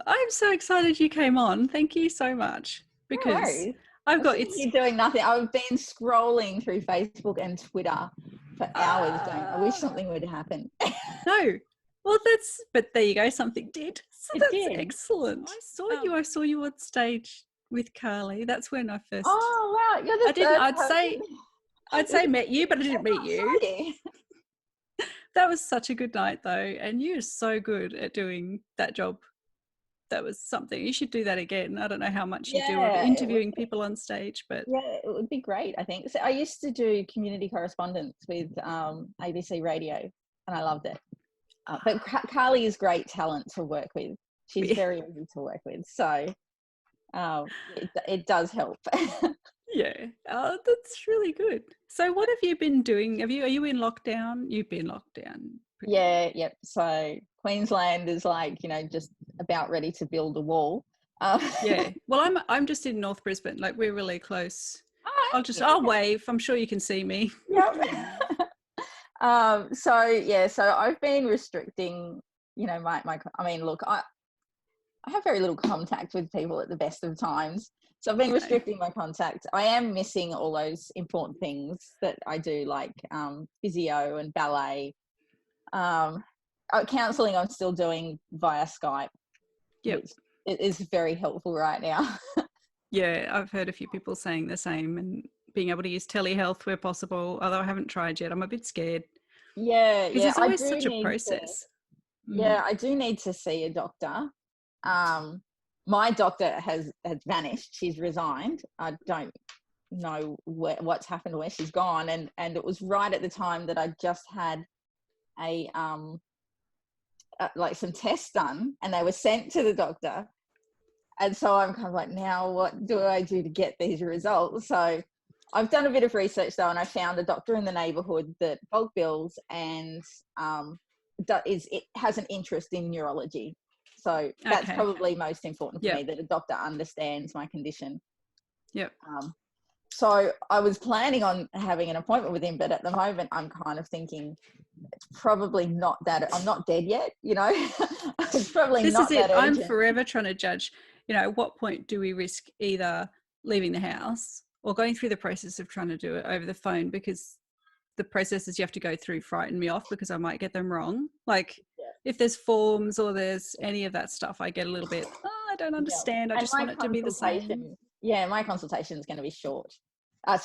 I'm so excited you came on. Thank you so much, No because worries. I've I'm got sitting here doing nothing. I've been scrolling through Facebook and Twitter for hours going, I wish something would happen. No. Well, but there you go, something did. So It that's did. excellent. I saw you on stage with Carly. That's when I first, Oh, wow. You're the third person. I'd say met you, but I didn't meet you. Exciting. That was such a good night though. And you're so good at doing that job. That was something. You should do that again. I don't know how much you do of interviewing people on stage, but yeah, it would be great, I think. So I used to do community correspondence with ABC Radio, and I loved it. But Carly is great talent to work with. She's very easy to work with. So it does help. Yeah. Oh, that's really good. So what have you been doing? Are you in lockdown? You've been locked down. Yeah, yep. So Queensland is like, just about ready to build a wall. Yeah. Well, I'm just in North Brisbane. Like, we're really close. I'll wave. I'm sure you can see me. Yep. So I've been restricting, look, I have very little contact with people at the best of times. So I've been restricting my contact. I am missing all those important things that I do, like physio and ballet. Counselling I'm still doing via Skype. Yep. It is very helpful right now. Yeah, I've heard a few people saying the same, and being able to use telehealth where possible, although I haven't tried yet. I'm a bit scared. Yeah, because there's always such a process. I do need to see a doctor. My doctor has vanished. She's resigned. I don't know what's happened, where she's gone, and it was right at the time that I just had a like some tests done, and they were sent to the doctor. And so I'm kind of like, now what do I do to get these results? So I've done a bit of research though, and I found a doctor in the neighbourhood that bulk bills and it has an interest in neurology. So that's probably most important for me, that a doctor understands my condition. Yep. So I was planning on having an appointment with him, but at the moment I'm kind of thinking it's probably not that, I'm not dead yet, It's probably not that urgent. I'm forever trying to judge, at what point do we risk either leaving the house or going through the process of trying to do it over the phone, because the processes you have to go through frighten me off because I might get them wrong. Like if there's forms or there's any of that stuff, I get a little bit, I don't understand. I just want it to be the same. Yeah, my consultation is going to be short.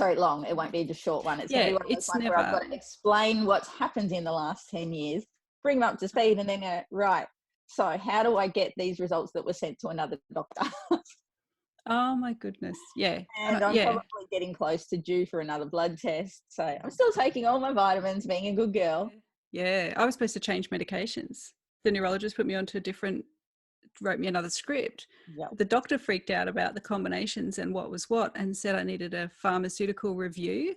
Long. It won't be a short one. It's going to be one of those ones where I've got to explain what's happened in the last 10 years, bring them up to speed, and then go, right, so how do I get these results that were sent to another doctor? Oh my goodness. Yeah. And I'm probably getting close to due for another blood test. So I'm still taking all my vitamins, being a good girl. Yeah. I was supposed to change medications. The neurologist put me onto wrote me another script. Yep. The doctor freaked out about the combinations and what was what, and said I needed a pharmaceutical review.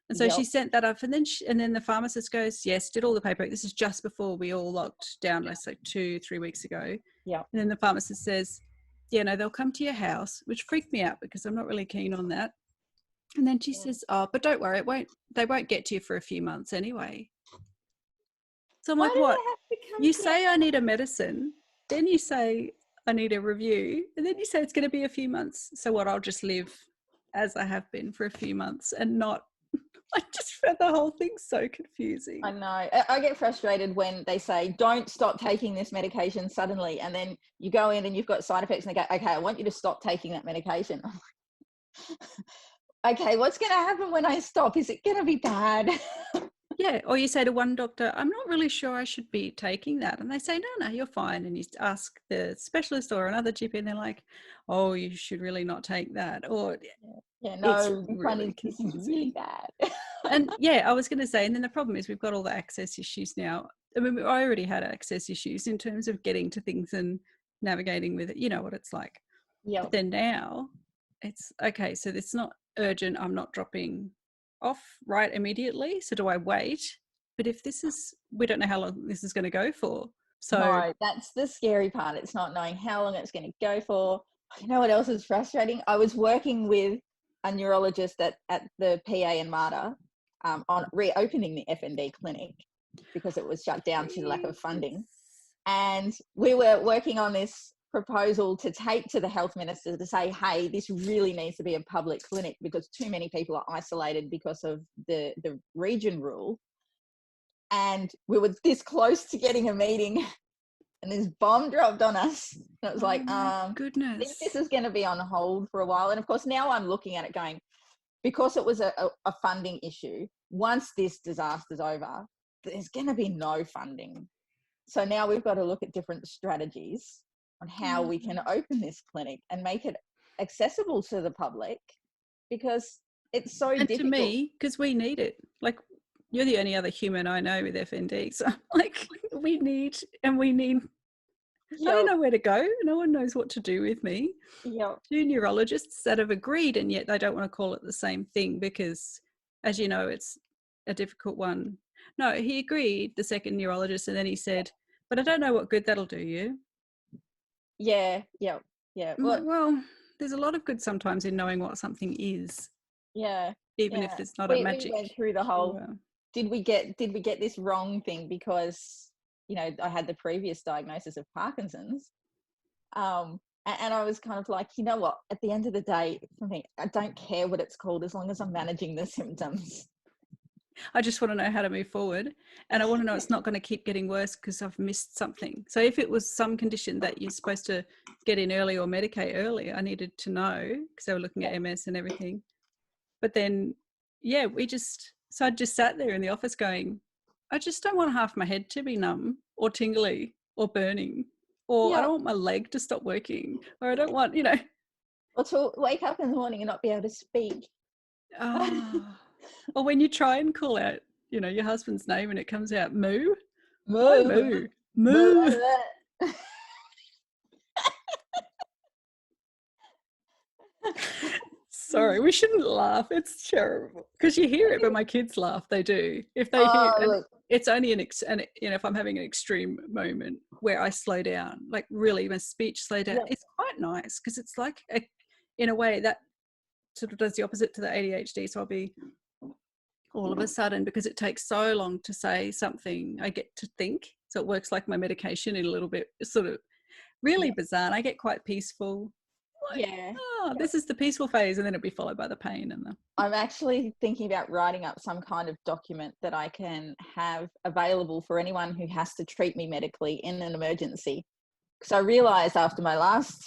And so she sent that up, and then the pharmacist goes, yes, did all the paperwork. This is just before we all locked down, like 2-3 weeks ago. Yeah. And then the pharmacist says, yeah, no, they'll come to your house, which freaked me out because I'm not really keen on that. And then she says, oh, but don't worry, they won't get to you for a few months anyway. So I'm like, what? You say I need a medicine, then you say I need a review, and then you say it's going to be a few months. So what, I'll just live as I have been for a few months and not, I just found the whole thing so confusing. I know. I get frustrated when they say, don't stop taking this medication suddenly. And then you go in and you've got side effects and they go, okay, I want you to stop taking that medication. Okay, what's going to happen when I stop? Is it going to be bad? Yeah. Or you say to one doctor, I'm not really sure I should be taking that. And they say, no, you're fine. And you ask the specialist or another GP and they're like, oh, you should really not take that. Or yeah, no, this is really bad. And yeah, I was going to say, and then the problem is we've got all the access issues now. I mean, I already had access issues in terms of getting to things and navigating with it. You know what it's like. Yeah. But then now it's okay. So it's not urgent. I'm not dropping off right immediately. So do I wait? But if we don't know how long this is going to go for. So no, that's the scary part. It's not knowing how long it's going to go for. You know what else is frustrating? I was working with a neurologist at the PA in Marta on reopening the FND clinic because it was shut down to lack of funding. And we were working on this proposal to take to the health minister to say, hey, this really needs to be a public clinic because too many people are isolated because of the region rule. And we were this close to getting a meeting and this bomb dropped on us. And it was like, goodness, I think this is going to be on hold for a while. And of course, now I'm looking at it going, because it was a funding issue, once this disaster's over, there's going to be no funding. So now we've got to look at different strategies on how we can open this clinic and make it accessible to the public, because it's so difficult. To me, because we need it. Like, you're the only other human I know with FND. So, like, we need. I don't know where to go. No one knows what to do with me. Yep. 2 neurologists that have agreed, and yet they don't want to call it the same thing because, as you know, it's a difficult one. No, he agreed, the second neurologist, and then he said, but I don't know what good that'll do you. Yeah. Well, there's a lot of good sometimes in knowing what something is. Yeah. Even if it's not a magic. We went through the whole, did we get this wrong thing because, you know, I had the previous diagnosis of Parkinson's. And I was kind of like, you know what, at the end of the day, for me, I don't care what it's called as long as I'm managing the symptoms. I just want to know how to move forward, and I want to know it's not going to keep getting worse because I've missed something. So if it was some condition that you're supposed to get in early or medicate early, I needed to know because they were looking at MS and everything. But then, yeah, so I just sat there in the office going, I just don't want half my head to be numb or tingly or burning, or I don't want my leg to stop working, or I don't want, or to wake up in the morning and not be able to speak. Or when you try and call out, your husband's name and it comes out moo. Moo. Moo. Moo. Sorry, we shouldn't laugh. It's terrible because you hear it, but my kids laugh. They do. If they hear, it's only if I'm having an extreme moment where I slow down, like really my speech slow down. Yeah. It's quite nice because it's like in a way that sort of does the opposite to the ADHD. So I'll be all of a sudden, because it takes so long to say something, I get to think. So it works like my medication in a little bit, sort of really bizarre. And I get quite peaceful. Like, this is the peaceful phase, and then it'll be followed by the pain. I'm actually thinking about writing up some kind of document that I can have available for anyone who has to treat me medically in an emergency. Because I realised after my last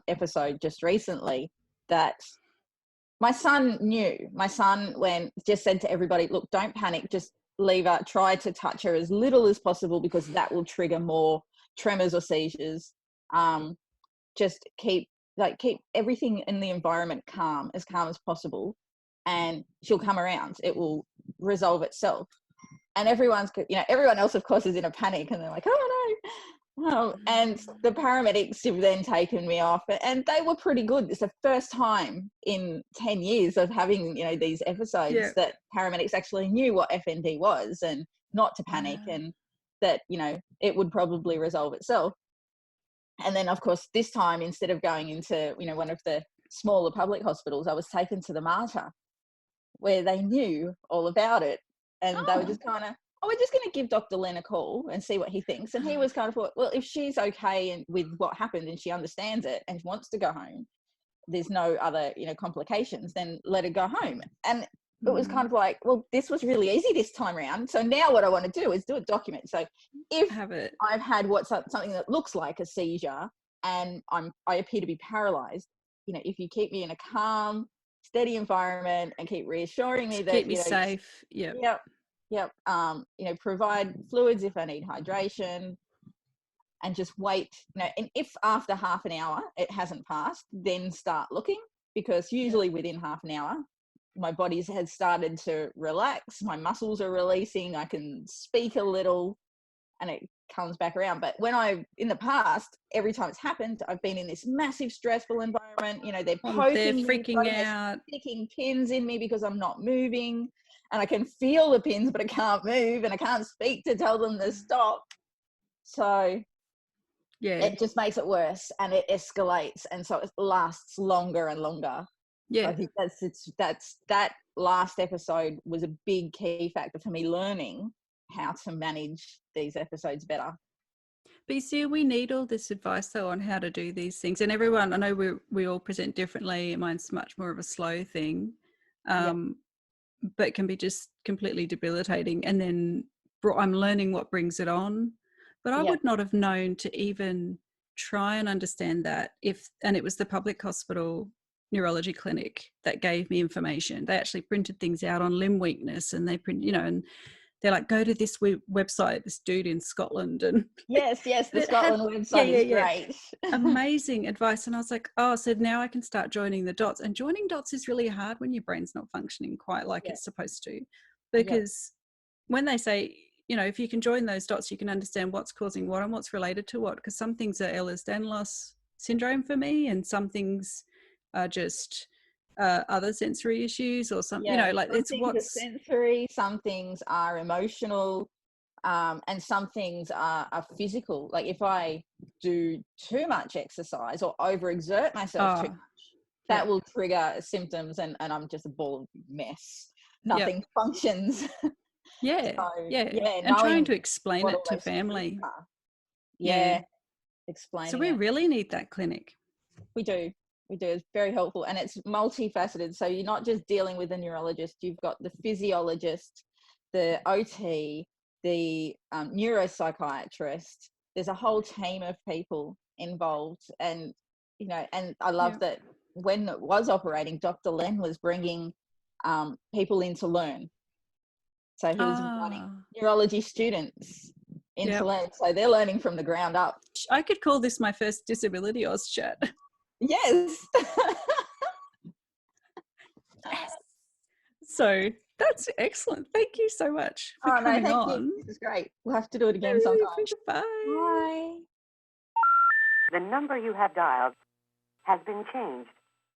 episode just recently that my son knew. My son just said to everybody, look, don't panic, just leave her, try to touch her as little as possible because that will trigger more tremors or seizures. Just keep everything in the environment calm as possible, and she'll come around. It will resolve itself. And everyone else, of course, is in a panic, and they're like, oh no. And the paramedics have then taken me off, and they were pretty good. It's the first time in 10 years of having, these episodes that paramedics actually knew what FND was and not to panic, and that, it would probably resolve itself. And then, of course, this time, instead of going into, one of the smaller public hospitals, I was taken to the Mater, where they knew all about it. And they were just kind of, we're just going to give Dr. Len a call and see what he thinks. And he was kind of, well, if she's okay with what happened and she understands it and wants to go home, there's no other, complications, then let her go home. And it was kind of like, well, this was really easy this time around. So now what I want to do is do a document. So if I've had something that looks like a seizure and I appear to be paralyzed, if you keep me in a calm, steady environment and keep reassuring me that keep me safe. Yep. Provide fluids if I need hydration, and just wait. And if after half an hour it hasn't passed, then start looking, because usually within half an hour my body has started to relax, my muscles are releasing, I can speak a little, and it comes back around. But in the past, every time it's happened, I've been in this massive stressful environment. They're poking me, freaking out, sticking pins in me because I'm not moving, and I can feel the pins, but I can't move, and I can't speak to tell them to stop. So it just makes it worse, and it escalates, and so it lasts longer and longer. Yeah, I think that last episode was a big key factor for me learning how to manage these episodes better. But you see, we need all this advice though on how to do these things. And everyone, I know we all present differently. Mine's much more of a slow thing, Yeah. but can be just completely debilitating. And then I'm learning what brings it on. But I Yeah. would not have known to even try and understand that and it was the public hospital neurology clinic that gave me information. They actually printed things out on limb weakness, and they print, and they're like, go to this website, this dude in Scotland. And Yes, the it had, Scotland website is great. amazing advice. And I was like, oh, so now I can start joining the dots. And joining dots is really hard when your brain's not functioning quite like it's supposed to. Because when they say, if you can join those dots, you can understand what's causing what and what's related to what. Because some things are Ehlers-Danlos syndrome for me, and some things are just other sensory issues or something, like some it's things what's are sensory, some things are emotional, and some things are physical. Like if I do too much exercise or overexert myself too much, that will trigger symptoms, and I'm just a ball of mess. Nothing functions. And trying to explain it to family. Explaining so we really need that clinic. We do. It's very helpful, and it's multifaceted. So you're not just dealing with a neurologist, you've got the physiologist, the OT, the neuropsychiatrist. There's a whole team of people involved, and and I love that when it was operating, Dr. Len was bringing people in to learn. So he was inviting neurology students in to learn. So they're learning from the ground up. I could call this my first Disability Oz chat. Yes. So that's excellent. Thank you so much for coming on. This is great. We'll have to do it again sometime. Bye. Bye. The number you have dialed has been changed.